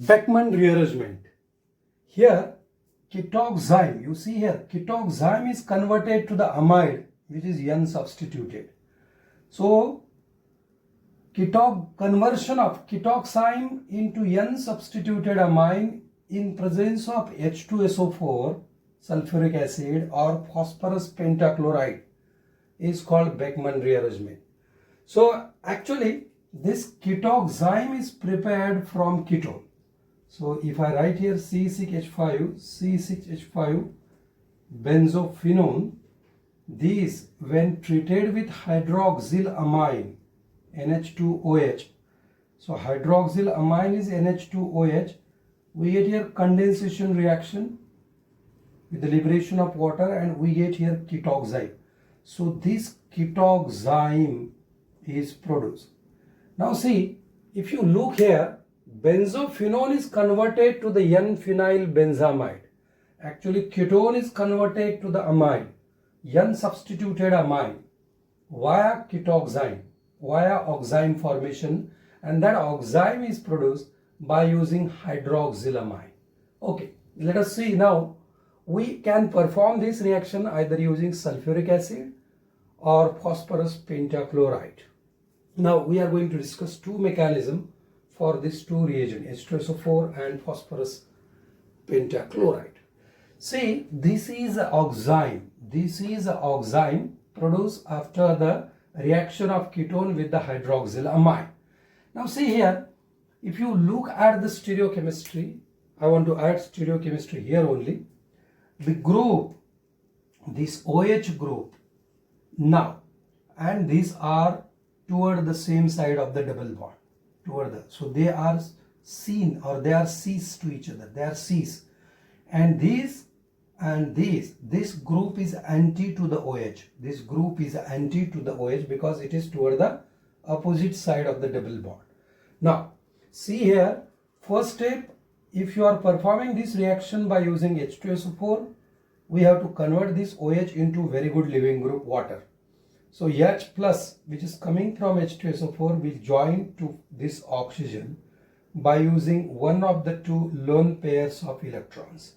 Beckmann rearrangement. Here, ketoxime, you see here, ketoxime is converted to the amide, which is N substituted. So, conversion of ketoxime into N substituted amine in presence of H2SO4, sulfuric acid, or phosphorus pentachloride is called Beckmann rearrangement. So, actually, this ketoxime is prepared from ketone. So if I write here C6H5 benzophenone, these when treated with hydroxylamine NH2OH, so hydroxylamine is NH2OH, we get here condensation reaction with the liberation of water and we get here ketoxime. So this ketoxime is produced. Now see, if you look here, benzophenone is converted to the N-phenyl benzamide. Actually, ketone is converted to the amide, N-substituted amine, via ketoxime, via oxime formation, and that oxime is produced by using hydroxylamine. Okay, let us see now. We can perform this reaction either using sulfuric acid or phosphorus pentachloride. Now, we are going to discuss two mechanisms for these two reagents, H2SO4 and phosphorus pentachloride. See, this is oxime. This is oxime produced after the reaction of ketone with the hydroxylamine. Now see here, if you look at the stereochemistry, I want to add stereochemistry here only. The group, this OH group, now, and these are toward the same side of the double bond. So they are seen, or they are Cs to each other. They are Cs, and this group is anti to the OH. This group is anti to the OH because it is toward the opposite side of the double bond. Now see here, first step, if you are performing this reaction by using H2SO4, we have to convert this OH into very good leaving group water. So H plus, which is coming from H2SO4, will join to this oxygen by using one of the two lone pairs of electrons.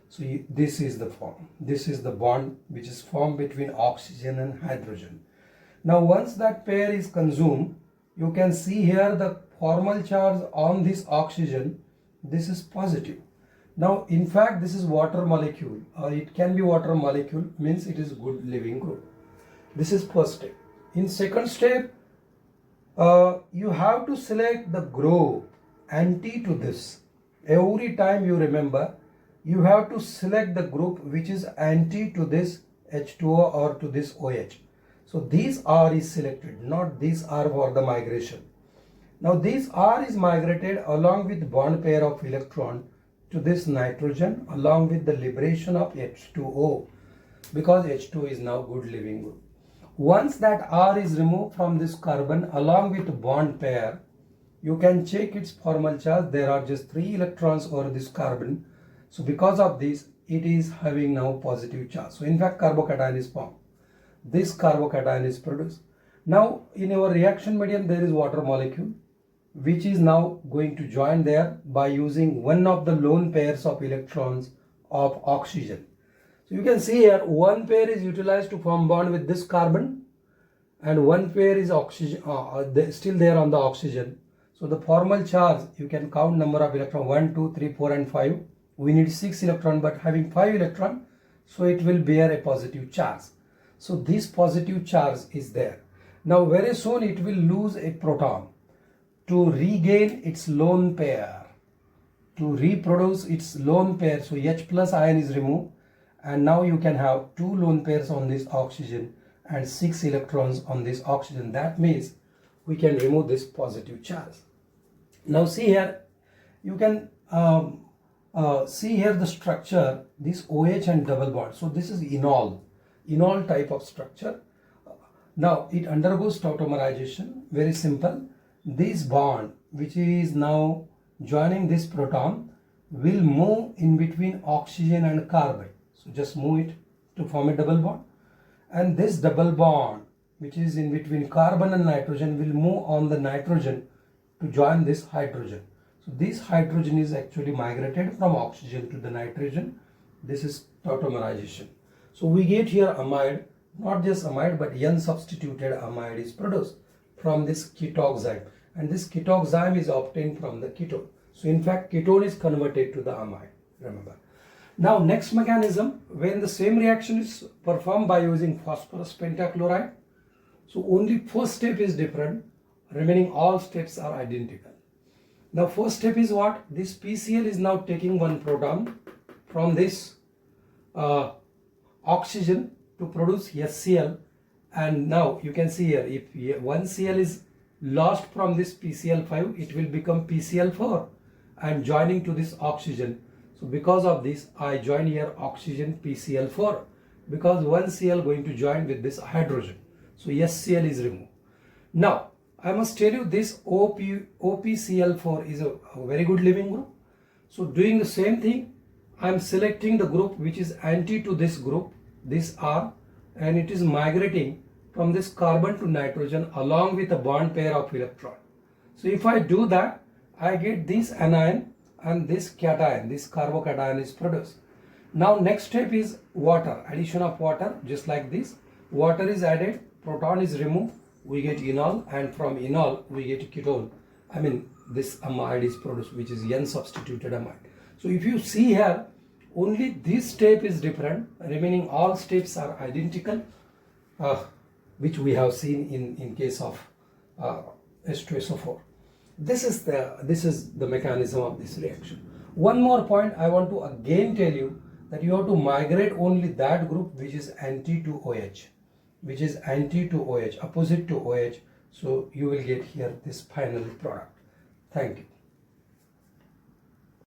So this is the form. This is the bond which is formed between oxygen and hydrogen. Now once that pair is consumed, you can see here the formal charge on this oxygen. This is positive. Now in fact this is water molecule, or it can be water molecule, means it is good leaving group. This is first step. In second step, you have to select the group anti to this. Every time you remember, you have to select the group which is anti to this H2O or to this OH. So this R is selected, not this R for the migration. Now this R is migrated along with bond pair of electron to this nitrogen along with the liberation of H2O, because H2 is now good leaving group. Once that R is removed from this carbon along with bond pair, you can check its formal charge. There are just 3 electrons over this carbon. So because of this, it is having now positive charge. So in fact, carbocation is formed. This carbocation is produced. Now in our reaction medium, there is water molecule, which is now going to join there by using one of the lone pairs of electrons of oxygen. So you can see here, one pair is utilized to form bond with this carbon, and one pair is oxygen, still there on the oxygen. So the formal charge, you can count number of electrons, 1, 2, 3, 4 and 5. We need 6 electrons, but having 5 electrons, so it will bear a positive charge. So this positive charge is there. Now very soon it will lose a proton to regain its lone pair, to reproduce its lone pair. So H plus ion is removed, and now you can have 2 lone pairs on this oxygen and 6 electrons on this oxygen. That means we can remove this positive charge. Now see here, you can see here the structure, this OH and double bond. So this is enol type of structure. Now it undergoes tautomerization, very simple. This bond, which is now joining this proton, will move in between oxygen and carbon. So just move it to form a double bond, and this double bond which is in between carbon and nitrogen will move on the nitrogen to join this hydrogen. So this hydrogen is actually migrated from oxygen to the nitrogen. This is tautomerization. So we get here amide, not just amide but N substituted amide is produced from this ketoxime, and this ketoxime is obtained from the ketone. So in fact ketone is converted to the amide, remember. Now next mechanism, when the same reaction is performed by using phosphorus pentachloride, so only first step is different, remaining all steps are identical. Now first step is what? This PCl is now taking one proton from this oxygen to produce HCl, and now you can see here, if one Cl is lost from this PCl5, it will become PCl4 and joining to this oxygen. So because of this I join here oxygen PCl4, because one Cl going to join with this hydrogen, so HCl is removed. Now I must tell you this OPCl4 is a very good leaving group. So doing the same thing, I am selecting the group which is anti to this group, this R, and it is migrating from this carbon to nitrogen along with a bond pair of electron. So if I do that, I get this anion and this cation, this carbocation is produced. Now next step is water, addition of water, just like this. Water is added, proton is removed, we get enol, and from enol we get ketone. I mean this amide is produced, which is N substituted amide. So if you see here, only this step is different, remaining all steps are identical, which we have seen in case of H2SO4. This is the mechanism of this reaction. One more point I want to again tell you, that you have to migrate only that group which is anti to OH, which is anti to OH, opposite to OH. So you will get here this final product. Thank you.